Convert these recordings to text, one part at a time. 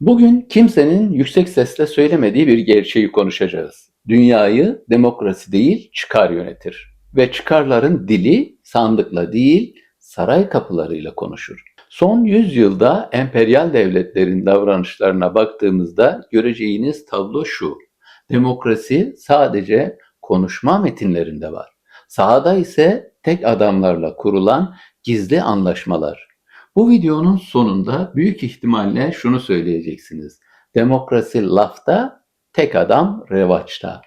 Bugün kimsenin yüksek sesle söylemediği bir gerçeği konuşacağız. Dünyayı demokrasi değil, çıkar yönetir. Ve çıkarların dili sandıkla değil, saray kapılarıyla konuşur. Son 100 yılda emperyal devletlerin davranışlarına baktığımızda göreceğiniz tablo şu. Demokrasi sadece konuşma metinlerinde var. Sahada ise tek adamlarla kurulan gizli anlaşmalar. Bu videonun sonunda büyük ihtimalle şunu söyleyeceksiniz. Demokrasi lafta, tek adam revaçta.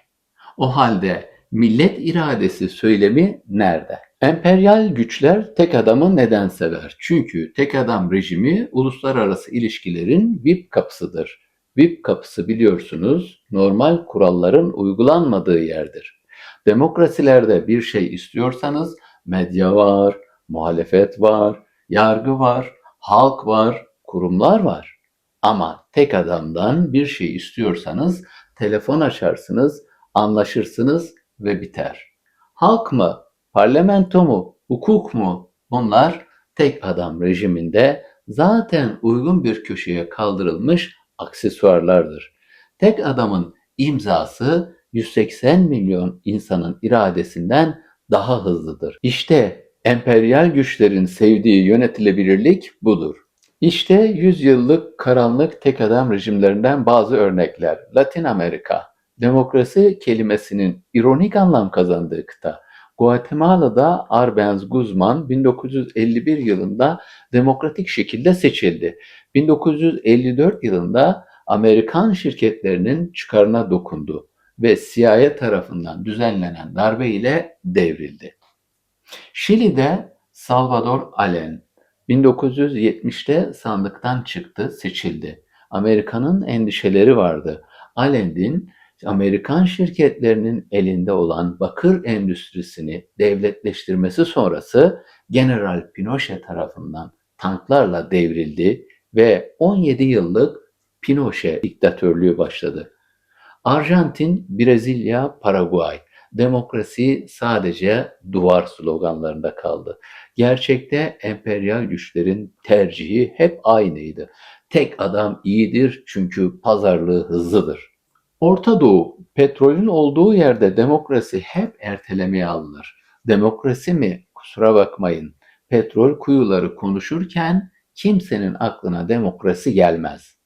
O halde millet iradesi söylemi nerede? Emperyal güçler tek adamı neden sever? Çünkü tek adam rejimi uluslararası ilişkilerin VIP kapısıdır. VIP kapısı biliyorsunuz normal kuralların uygulanmadığı yerdir. Demokrasilerde bir şey istiyorsanız medya var, muhalefet var, yargı var, halk var, kurumlar var. Ama tek adamdan bir şey istiyorsanız telefon açarsınız, anlaşırsınız ve biter. Halk mı, parlamento mu, hukuk mu? Bunlar tek adam rejiminde zaten uygun bir köşeye kaldırılmış aksesuarlardır. Tek adamın imzası 180 milyon insanın iradesinden daha hızlıdır. İşte emperyal güçlerin sevdiği yönetilebilirlik budur. İşte 100 yıllık karanlık tek adam rejimlerinden bazı örnekler. Latin Amerika, demokrasi kelimesinin ironik anlam kazandığı kıta. Guatemala'da Arbenz Guzman 1951 yılında demokratik şekilde seçildi. 1954 yılında Amerikan şirketlerinin çıkarına dokundu ve CIA tarafından düzenlenen darbe ile devrildi. Şili'de Salvador Allende 1970'te sandıktan çıktı, seçildi. Amerika'nın endişeleri vardı. Allende'in Amerikan şirketlerinin elinde olan bakır endüstrisini devletleştirmesi sonrası General Pinochet tarafından tanklarla devrildi ve 17 yıllık Pinochet diktatörlüğü başladı. Arjantin, Brezilya, Paraguay. Demokrasi sadece duvar sloganlarında kaldı. Gerçekte emperyal güçlerin tercihi hep aynıydı. Tek adam iyidir çünkü pazarlığı hızlıdır. Orta Doğu, petrolün olduğu yerde demokrasi hep ertelemeye alınır. Demokrasi mi? Kusura bakmayın. Petrol kuyuları konuşurken kimsenin aklına demokrasi gelmez.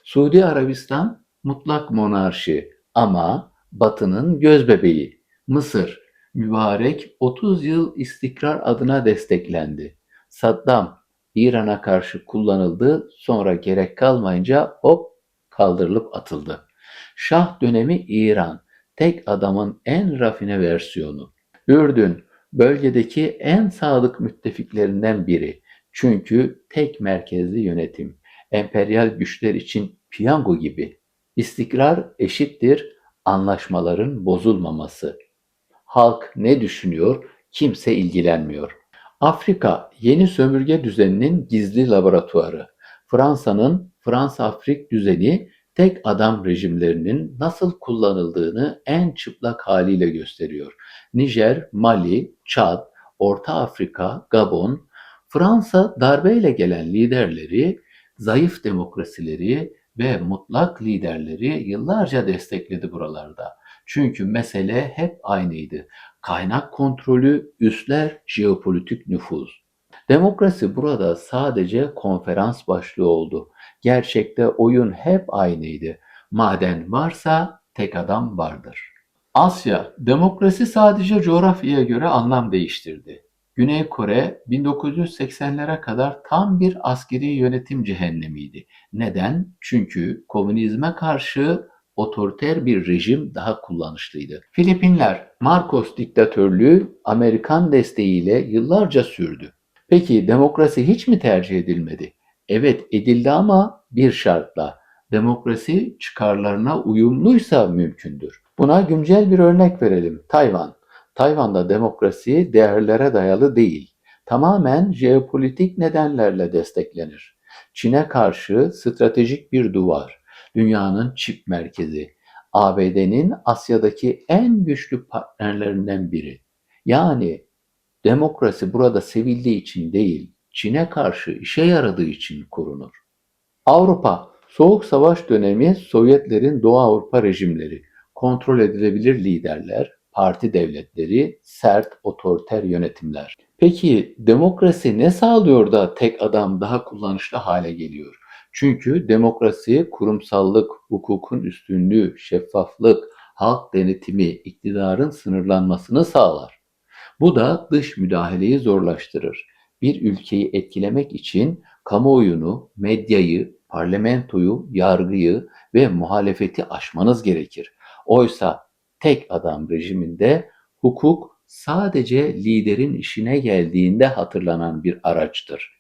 Suudi Arabistan mutlak monarşi ama Batı'nın gözbebeği. Mısır mübarek 30 yıl istikrar adına desteklendi. Saddam İran'a karşı kullanıldı, sonra gerek kalmayınca hop kaldırılıp atıldı. Şah dönemi İran, tek adamın en rafine versiyonu. Ürdün, bölgedeki en sadık müttefiklerinden biri. Çünkü tek merkezli yönetim. Emperyal güçler için piyango gibi. İstikrar eşittir anlaşmaların bozulmaması. Halk ne düşünüyor? Kimse ilgilenmiyor. Afrika, yeni sömürge düzeninin gizli laboratuvarı. Fransa'nın Fransa-Afrik düzeni tek adam rejimlerinin nasıl kullanıldığını en çıplak haliyle gösteriyor. Nijer, Mali, Çad, Orta Afrika, Gabon, Fransa darbeyle gelen liderleri, zayıf demokrasileri ve mutlak liderleri yıllarca destekledi buralarda. Çünkü mesele hep aynıydı. Kaynak kontrolü, üsler, jeopolitik nüfuz. Demokrasi burada sadece konferans başlığı oldu. Gerçekte oyun hep aynıydı. Maden varsa tek adam vardır. Asya, demokrasi sadece coğrafyaya göre anlam değiştirdi. Güney Kore 1980'lere kadar tam bir askeri yönetim cehennemiydi. Neden? Çünkü komünizme karşı otoriter bir rejim daha kullanışlıydı. Filipinler, Marcos diktatörlüğü Amerikan desteğiyle yıllarca sürdü. Peki demokrasi hiç mi tercih edilmedi? Evet edildi ama bir şartla. Demokrasi çıkarlarına uyumluysa mümkündür. Buna güncel bir örnek verelim. Tayvan. Tayvan'da demokrasi değerlere dayalı değil. Tamamen jeopolitik nedenlerle desteklenir. Çin'e karşı stratejik bir duvar, dünyanın çip merkezi, ABD'nin Asya'daki en güçlü partnerlerinden biri. Yani demokrasi burada sevildiği için değil, Çin'e karşı işe yaradığı için korunur. Avrupa Soğuk Savaş dönemi Sovyetlerin Doğu Avrupa rejimleri, kontrol edilebilir liderler, parti devletleri, sert otoriter yönetimler. Peki demokrasi ne sağlıyor da tek adam daha kullanışlı hale geliyor? Çünkü demokrasi kurumsallık, hukukun üstünlüğü, şeffaflık, halk denetimi, iktidarın sınırlanmasını sağlar. Bu da dış müdahaleyi zorlaştırır. Bir ülkeyi etkilemek için kamuoyunu, medyayı, parlamentoyu, yargıyı ve muhalefeti aşmanız gerekir. Oysa tek adam rejiminde hukuk sadece liderin işine geldiğinde hatırlanan bir araçtır.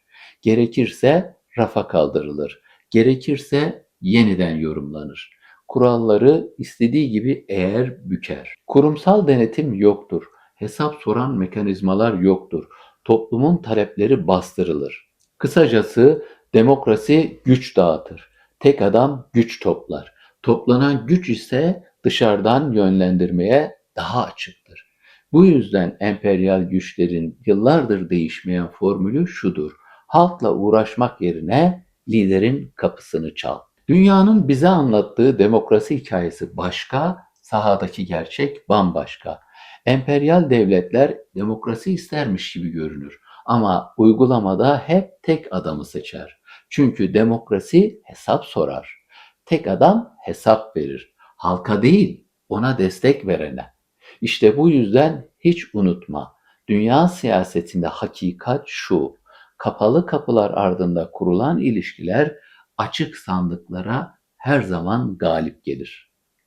Gerekirse rafa kaldırılır, gerekirse yeniden yorumlanır. Kuralları istediği gibi eğer büker. Kurumsal denetim yoktur. Hesap soran mekanizmalar yoktur. Toplumun talepleri bastırılır. Kısacası demokrasi güç dağıtır. Tek adam güç toplar. Toplanan güç ise dışarıdan yönlendirmeye daha açıktır. Bu yüzden emperyal güçlerin yıllardır değişmeyen formülü şudur: halkla uğraşmak yerine liderin kapısını çal. Dünyanın bize anlattığı demokrasi hikayesi başka, sahadaki gerçek bambaşka. Emperyal devletler demokrasi istermiş gibi görünür ama uygulamada hep tek adamı seçer. Çünkü demokrasi hesap sorar. Tek adam hesap verir. Halka değil, ona destek verene. İşte bu yüzden hiç unutma. Dünya siyasetinde hakikat şu: kapalı kapılar ardında kurulan ilişkiler açık sandıklara her zaman galip gelir.